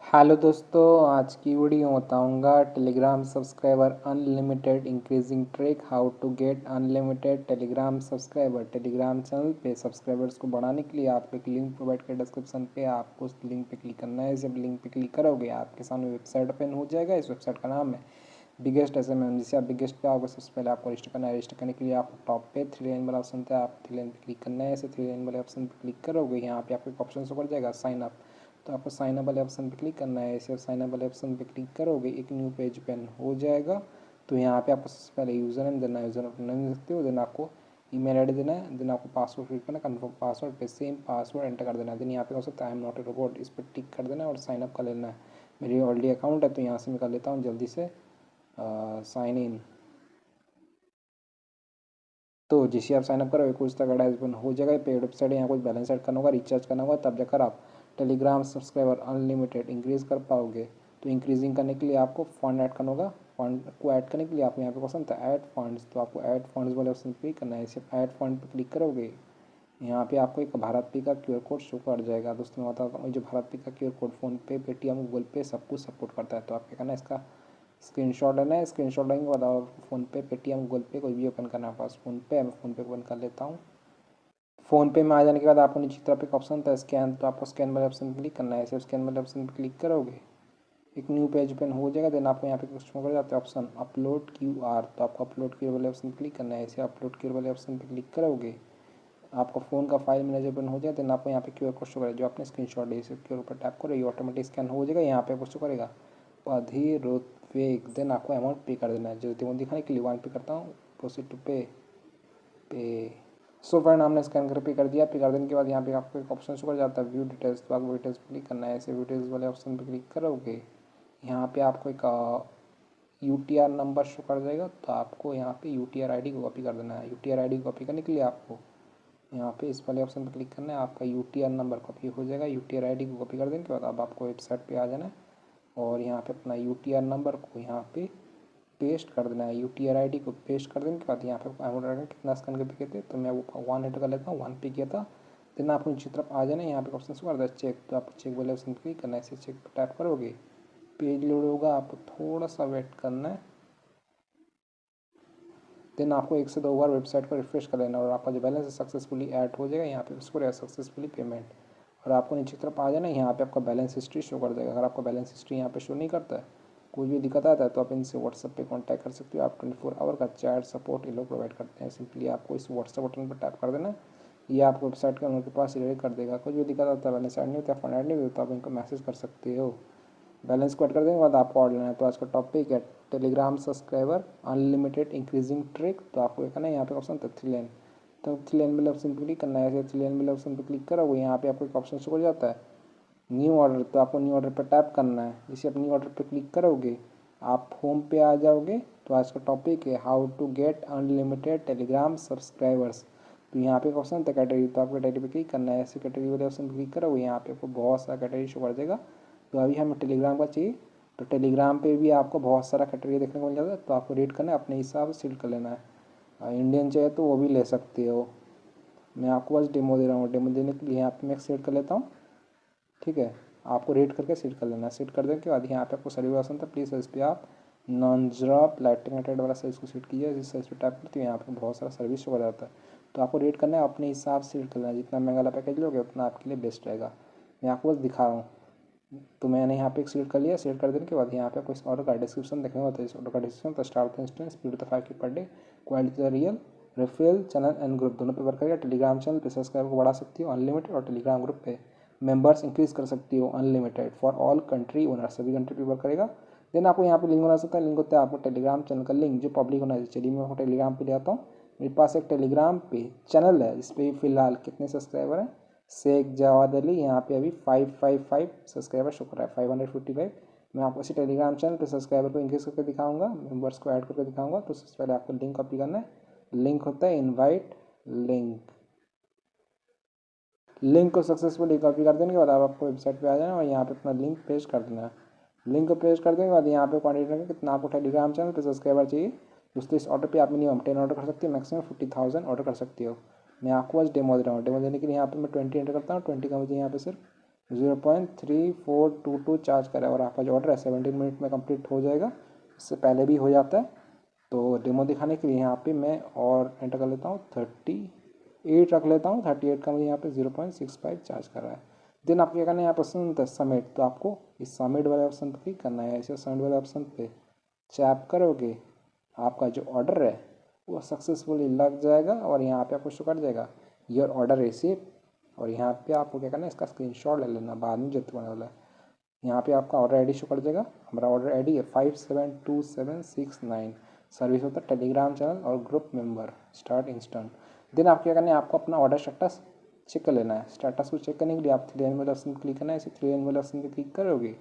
Hello दोस्तों, आज की वीडियो बताऊंगा Telegram subscriber unlimited increasing trick. How to get unlimited Telegram subscriber. Telegram channel पे सब्सक्राइबर्स को बढ़ाने के लिए आपको एक लिंक प्रोवाइड कर डिस्क्रिप्शन पे, आपको उस लिंक पे क्लिक करना है। जब लिंक पे क्लिक करोगे आपके सामने वेबसाइट ओपन हो जाएगा। इस वेबसाइट का नाम है बिगेस्ट SMM। जिसे आप बिगेस्ट पे आओगे सबसे पहले आपको रजिस्टर करना है। रजिस्टर करने के लिए आपको टॉप पे 3 लाइन वाला ऑप्शन था, आप 3 लाइन पे क्लिक करना है। ऐसे 3 लाइन वाले ऑप्शन पे क्लिक करोगे, यहाँ पे आपको एक ऑप्शन शो कर जाएगा साइन अप। तो आपको साइन अप वाले ऑप्शन पे क्लिक करना है। ऐसे साइन अप वाले ऑप्शन पे क्लिक करोगे एक न्यू पेज ओपन हो जाएगा। तो यहाँ पे आपको सबसे पहले यूज़र नेम देना है, यूज़र नेम दे सकते हो। देन आपको ईमेल आईडी देना है। देन आपको पासवर्ड क्लिक करना है, कन्फर्म पासवर्ड पे सेम पासवर्ड एंटर कर देना है। देन यहाँ पे हो सकता है I am not a robot, इस पर टिक कर देना है और साइन अप कर लेना है। मेरी ऑलरेडी अकाउंट है तो यहाँ से मैं कर लेता हूँ जल्दी से साइन इन। तो जैसे आप साइनअप करोगे कुछ तक एडवर्टाइजमेंट हो जाएगा। पेड वेबसाइट है, यहाँ कुछ बैलेंस ऐड करना होगा, रिचार्ज करना होगा, तब जाकर आप टेलीग्राम सब्सक्राइबर अनलिमिटेड इंक्रीज़ कर पाओगे। तो इंक्रीजिंग करने के लिए आपको फंड ऐड करना होगा। फंड को ऐड करने के लिए आपको यहाँ पे पसंद था ऐड फंड्स, तो आपको ऐड फंड्स वाले ऑप्शन पे क्लिक करना है। सिर्फ ऐड फंड पे क्लिक करोगे, यहाँ पे आपको एक भारत पे का QR कोड शो कर जाएगा। दोस्तों मैं बताता हूँ, जो भारत पे का QR कोड फ़ोन पे, पेटीएम, गूगल पे सब कुछ सपोर्ट करता है। तो आप क्या करना है, इसका स्क्रीनशॉट लेना है। स्क्रीनशॉट लेने के बाद आप फ़ोनपे, पेटीएम, गूगल पे कोई भी ओपन करना है। पास फ़ोनपे, मैं फ़ोनपे ओपन कर लेता हूँ। फ़ोनपे में आ जाने के बाद आपको नीचे तरफ एक ऑप्शन था स्कैन, तो आपको स्कैन वाले ऑप्शन पर क्लिक करना है। ऐसे स्कैन वाले ऑप्शन पर क्लिक करोगे एक न्यू पेज ओपन हो जाएगा। देन आपको यहाँ पे कुछ कर जाता है ऑप्शन अपलोड QR, तो आपको अपलोड QR वाले ऑप्शन पर क्लिक करना है। ऐसे अपलोड QR वाले ऑप्शन पर क्लिक करोगे आपका फ़ोन का फाइल मैनेजर ओपन हो जाए। देन आपको यहाँ पे QR कोड शो करेगा, जो आपने स्क्रीनशॉट लिया इसे QR पर टैप करो, ये ऑटोमेटिक स्कैन हो जाएगा। यहाँ पे आपको शो करेगा अधिरोत्वेग। देन आपको अमाउंट पे कर देना है। जैसे अमाउंट दिखाने के लिए 1 पे करता हूँ, प्रोसीड टू पे। सो फ्रेंड, हमने स्कैन कर पे कर दिया। पे कर देने के बाद यहाँ पे आपको एक ऑप्शन शो कर जाता है व्यू डिटेल्स, तो आपको डिटेल्स पर क्लिक करना है। ऐसे व्यू डिटेल्स वाले ऑप्शन पर क्लिक करोगे, यहाँ पे आपको एक UTR नंबर शो कर जाएगा। तो आपको यहाँ पे UTR ID को कॉपी कर देना है। UTR ID कॉपी करने के लिए आपको यहाँ पे इस वाले ऑप्शन पर क्लिक करना है। आपका UTR नंबर कॉपी हो जाएगा। UTR ID को कॉपी कर देने के बाद अब आपको वेबसाइट पे आ जाना है और यहाँ पे अपना UTR नंबर को यहाँ पे पेस्ट कर देना है। UTR ID को पेस्ट कर देने के बाद यहाँ पे अमाउंट कितना स्कैन करके किए थे, तो मैं वो 1 एंटर कर लेता हूँ, 1 पे किया था। देन आपको नीचे तरफ आ जाना है, यहाँ पे ऑप्शन से कर दे चेक, तो आप चेक वाले ऑप्शन पर क्लिक करना है। ऐसे चेक पर टैप करोगे पेज लोड होगा, आपको थोड़ा सा वेट करना है। देन आपको 1 से 2 बार वेबसाइट को रिफ्रेश कर लेना और आपका जो बैलेंस है सक्सेसफुली ऐड हो जाएगा। यहाँ पे उसको रहेगा सक्सेसफुली पेमेंट और आपको नीचे की तरफ आ जाना है। यहाँ पे आपका बैलेंस हिस्ट्री शो कर देगा। अगर आपका बैलेंस हिस्ट्री यहाँ पे शो नहीं करता है, कोई भी दिक्कत आता है, तो आप इनसे व्हाट्सएप पे कांटेक्ट कर सकते हो। आप 24 आवर का चैट सपोर्ट ये लोग प्रोवाइड करते हैं। सिंपली आपको इस व्हाट्सएप बटन पर टैप कर देना, ये आपको वेबसाइट के उनके पास रिलेट कर देगा। कोई भी दिक्कत आता है, बैलेंस ऐड नहीं होता, फंड ऐड नहीं होता, तो आप इनको मैसेज कर सकते हो। बैलेंस को ऐड कर देने के बाद आपको ऑर्डर लेना है। तो आज का टॉपिक है Telegram subscriber unlimited increasing trick. तो आपको क्या करना है, यहाँ पे ऑप्शन था 3 लाइन, तो 3 लाइन वाले ऑप्शन पर क्लिक करना है। ऐसे 3 लाइन वाले ऑप्शन पर क्लिक करोगे, यहाँ पे आपको एक ऑप्शन शो हो जाता है न्यू ऑर्डर, तो आपको न्यू ऑर्डर पर टैप करना है। जैसे आप न्यू ऑर्डर पर क्लिक करोगे आप होम पे आ जाओगे। तो आज का टॉपिक है how to get unlimited Telegram subscribers. तो यहाँ पे एक ऑप्शन था कैटेगरी, तो आपको कैटेगरी पे क्लिक करना है। ऐसे कैटेगरी वाले ऑप्शन पर क्लिक करोगे, यहाँ पे आपको बहुत सारा कैटेगरी शो कर देगा। तो अभी हमें टेलीग्राम का चाहिए, तो टेलीग्राम पे भी आपको बहुत सारा कैटेगरी देखने को मिल जाता है। तो आपको रीड करना है, अपने हिसाब से सिलेक्ट कर लेना है। इंडियन चाहिए तो वो भी ले सकते हो। मैं आपको बस डेमो दे रहा हूँ, डेमो देने के लिए यहाँ पे मैं सिलेक्ट कर लेता हूँ। ठीक है, आपको रेट करके सेट कर लेना है। सेट कर देने के बाद यहाँ पे आपको सर्विस ऑप्शन था, प्लीज़ इस पर आप नॉन ड्रॉप लाइटिंग अटेड वाला सर्विस को सेट कीजिए। जिस सर्विस पर टैप करते हैं यहाँ पे बहुत सारा सर्विस शो हो जाता है। तो आपको रेट करना है, अपने हिसाब से सेट करना है। जितना महंगा वाला पैकेज लोगे उतना आपके लिए बेस्ट रहेगा। मैं आपको बस दिखा रहा हूँ। तो मैंने यहाँ पे एक सिलेक्ट कर लिया। सिलेक्ट कर देने के बाद यहाँ पे आपको इस ऑर्डर का डिस्क्रिप्शन देखने होता है। इस ऑर्डर का डिस्क्रिप्शन तो start instance speed the 5 per day, quality the real, referral channel and group दोनों पे वर्क करेगा। टेलीग्राम चैनल पे सब्सक्राइबर को बढ़ा सकती हो अनलिमिटेड, और टेलीग्राम ग्रुप पे मेंबर्स इंक्रीज कर सकती हो unlimited for all country owner, सभी कंट्री पे वर्क करेगा। देन आपको यहाँ पे लिंक बना सकता है। लिंक होता है आपको टेलीग्राम चैनल का लिंक जो पब्लिक होना चाहिए। चलिए मैं आपको टेलीग्राम पे ले आता हूँ। मेरे पास एक टेलीग्राम पे चैनल है, इस पर फिलहाल कितने सब्सक्राइबर हैं, शेख जवाद अली, यहाँ पे अभी 555 सब्सक्राइबर शो कर रहा है, 555। मैं आपको इसी टेलीग्राम चैनल पे सब्सक्राइबर को इंक्रीज करके दिखाऊंगा, मेंबर्स को ऐड करके दिखाऊंगा। तो सबसे पहले आपको लिंक कॉपी करना है। लिंक होता है इनवाइट लिंक। लिंक को सक्सेसफुली कॉपी कर देने के बाद आपको वेबसाइट पे आ जाना और यहाँ पे अपना लिंक पेस्ट कर देना है। लिंक को पेस्ट कर देने के बाद यहाँ पे क्वान्टिटी रखें कितना आपको टेलीग्राम चैनल पे सब्सक्राइबर चाहिए। दोस्तों इस ऑर्डर पे आप मिनिमम 10 ऑर्डर कर सकते हो, मैक्सिमम 50,000 ऑर्डर कर सकते हो। मैं आपको बस डेमो दे रहा हूँ। डेमो देने के लिए यहाँ पे मैं 20 एंटर करता हूँ। 20 का मुझे यहाँ पे सिर्फ 0.3422 चार्ज करें और आपका जो ऑर्डर है 17 मिनट में कंप्लीट हो जाएगा। इससे पहले भी हो जाता है। तो डेमो दिखाने के लिए यहाँ पे मैं और एंटर कर लेता हूँ 38 रख लेता हूँ। 38 का मुझे यहाँ पे 0.65 चार्ज कर रहा है। देन आपको क्या करना है, यहाँ पर ऑप्शन होता है सबमिट, तो आपको इस सबमिट वाले ऑप्शन पर क्लिक करना है। ऐसे सबमिट वाले ऑप्शन पे चैप करोगे, आपका जो ऑर्डर है वो सक्सेसफुली लग जाएगा और यहाँ पे आपको शो कर जाएगा योर ऑर्डर रिसीव। और यहाँ पे आपको क्या करना है, इसका स्क्रीनशॉट ले लेना, बाद में जरूरत पड़ने वाला है। यहाँ पे आपका ऑर्डर आईडी शो कर देगा। हमारा ऑर्डर आईडी है 572769। सर्विस होता है टेलीग्राम चैनल और group member, start instant. Then आप क्या करना है, आपको अपना ऑर्डर स्टेटस चेक कर लेना है। स्टेटस को चेक करने के लिए आप 3 लाइन वाले ऑप्शन पर क्लिक करना है। इसे 3 लाइन वाले ऑप्शन पर क्लिक करोगे,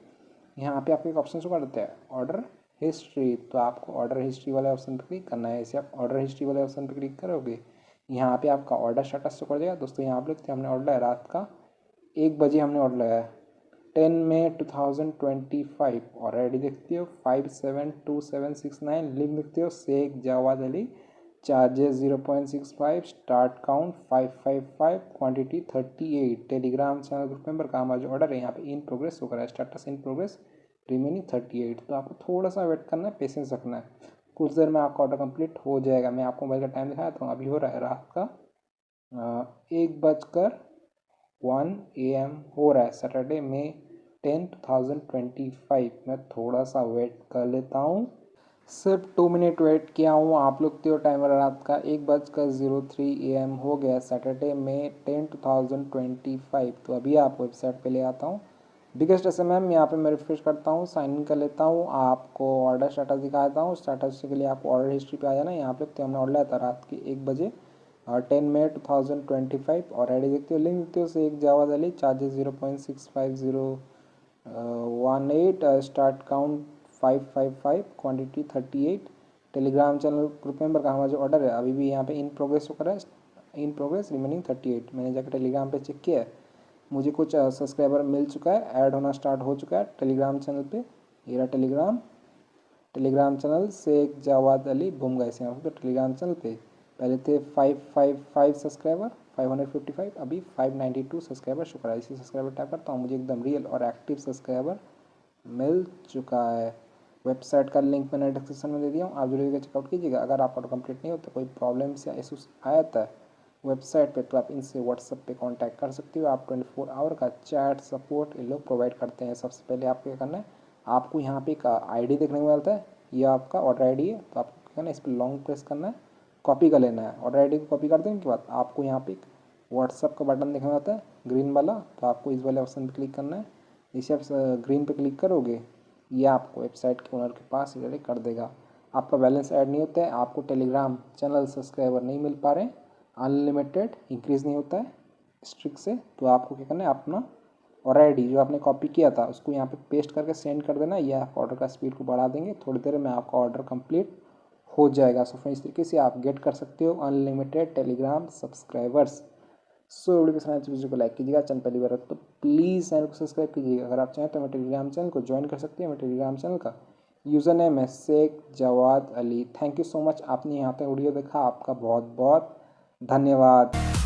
यहाँ पे आपको एक ऑप्शन शो कर देता है ऑर्डर हिस्ट्री, तो आपको ऑर्डर हिस्ट्री वाले ऑप्शन पर क्लिक करना है। इसे आप ऑर्डर हिस्ट्री वाले ऑप्शन पर क्लिक करोगे, यहाँ पे आपका ऑर्डर स्टेटस शो कर देगा। दोस्तों यहाँ आप लिखते हैं हमने ऑर्डर लगाया रात का 1 बजे, हमने ऑर्डर लगाया 10 मई 2025 और आईडी देखते हो 572769। लिंक देखते हो Sheikh Jawad Ali, charges 0.65, start count 555, quantity 38, Telegram channel group member का हमारा जो ऑर्डर है यहाँ पे इन प्रोग्रेस होकर है, स्टेटस इन प्रोग्रेस, रिमेनिंग 38। तो आपको थोड़ा सा वेट करना है, पेशेंस रखना है, कुछ देर में आपका ऑर्डर कंप्लीट हो जाएगा। मैं आपको मोबाइल का टाइम दिखाया था, अभी हो रहा है रात का 1:01 AM हो रहा है, सैटरडे में 10 2025। मैं थोड़ा सा वेट कर लेता हूँ, सिर्फ 2 मिनट वेट किया हूँ। आप लोग तो टाइमर रात का 1:03 AM हो गया, सैटरडे में 10 2025। तो अभी आप वेबसाइट पे ले आता हूँ, बिगेस्ट SMM यहाँ पे मैं रिफ्रेश करता हूँ, साइन इन कर लेता हूँ, आपको ऑर्डर स्टेटस दिखाता हूँ। स्टेटस के लिए आपको ऑर्डर हिस्ट्री पे आ जाना है। यहाँ पे तो हमने ऑर्डर लाया था रात के 1 बजे और 10 मई 2025 और आईडी देखते हो, लिंक देखते हो Sheikh Jawad Ali, charges 0.65018, start count 555, quantity 38, Telegram channel group member का हमारा जो ऑर्डर है अभी भी यहाँ पे इन प्रोग्रेस होकर है, इन प्रोग्रेस रिमेनिंग 38। मैंने जाकर टेलीग्राम पे चेक किया है, मुझे कुछ सब्सक्राइबर मिल चुका है, ऐड होना स्टार्ट हो चुका है टेलीग्राम चैनल पे। ये रहा Telegram channel Sheikh Jawad Ali, boom guys. यहाँ पे टेलीग्राम चैनल पे पहले थे 555 सब्सक्राइबर, 555, अभी 592 सब्सक्राइबर शो करा है। इसी सब्सक्राइबर टाइप करता हूँ, मुझे एकदम रियल और एक्टिव सब्सक्राइबर मिल चुका है। वेबसाइट का लिंक मैंने डिस्क्रिप्शन में दे दिया हूँ, आप जरूर चेकआउट कीजिएगा। अगर आपका कंप्लीट नहीं होता, कोई प्रॉब्लम्स या इशूज आया था वेबसाइट पे, तो आप इनसे व्हाट्सएप पे कांटेक्ट कर सकते हो। आप 24 आवर का चैट सपोर्ट ये लोग प्रोवाइड करते हैं। सबसे पहले आपको क्या करना है, आपको यहाँ पे एक आईडी देखने को मिलता है, ये आपका ऑर्डर आईडी है। तो आपको क्या करना है, इस पर लॉन्ग प्रेस करना है, कॉपी कर लेना है। ऑर्डर आईडी को कॉपी कर देने के बाद आपको यहाँ पे एक व्हाट्सएप का बटन देखने को मिलता है ग्रीन वाला, तो आपको इस वाले ऑप्शन पर क्लिक करना है। इसे आप ग्रीन पे क्लिक करोगे, ये आपको वेबसाइट के ओनर के पास डायरेक्ट कर देगा। आपका बैलेंस ऐड नहीं होता है, आपको टेलीग्राम चैनल सब्सक्राइबर नहीं मिल पा रहे हैं, अनलिमिटेड इंक्रीज़ नहीं होता है स्ट्रिक से। तो आपको क्या करना है, अपना और आईडी जो आपने कॉपी किया था उसको यहाँ पे पेस्ट करके सेंड कर देना। ये आप ऑर्डर का स्पीड को बढ़ा देंगे, थोड़ी देर में आपका ऑर्डर कंप्लीट हो जाएगा। सो फ्रेंड्स, इस तरीके से आप गेट कर सकते हो unlimited Telegram subscribers. So video के साथ वीडियो को लाइक कीजिएगा, चैनल पहली बार तो प्लीज़ चैनल को सब्सक्राइब कीजिएगा। अगर आप चाहें तो मेरे टेलीग्राम चैनल को ज्वाइन कर सकते हैं। मेरे टेलीग्राम चैनल का यूज़र नेम है Sheikh Jawad Ali. Thank you so much, आपने यहाँ तक वीडियो देखा, आपका बहुत बहुत धन्यवाद।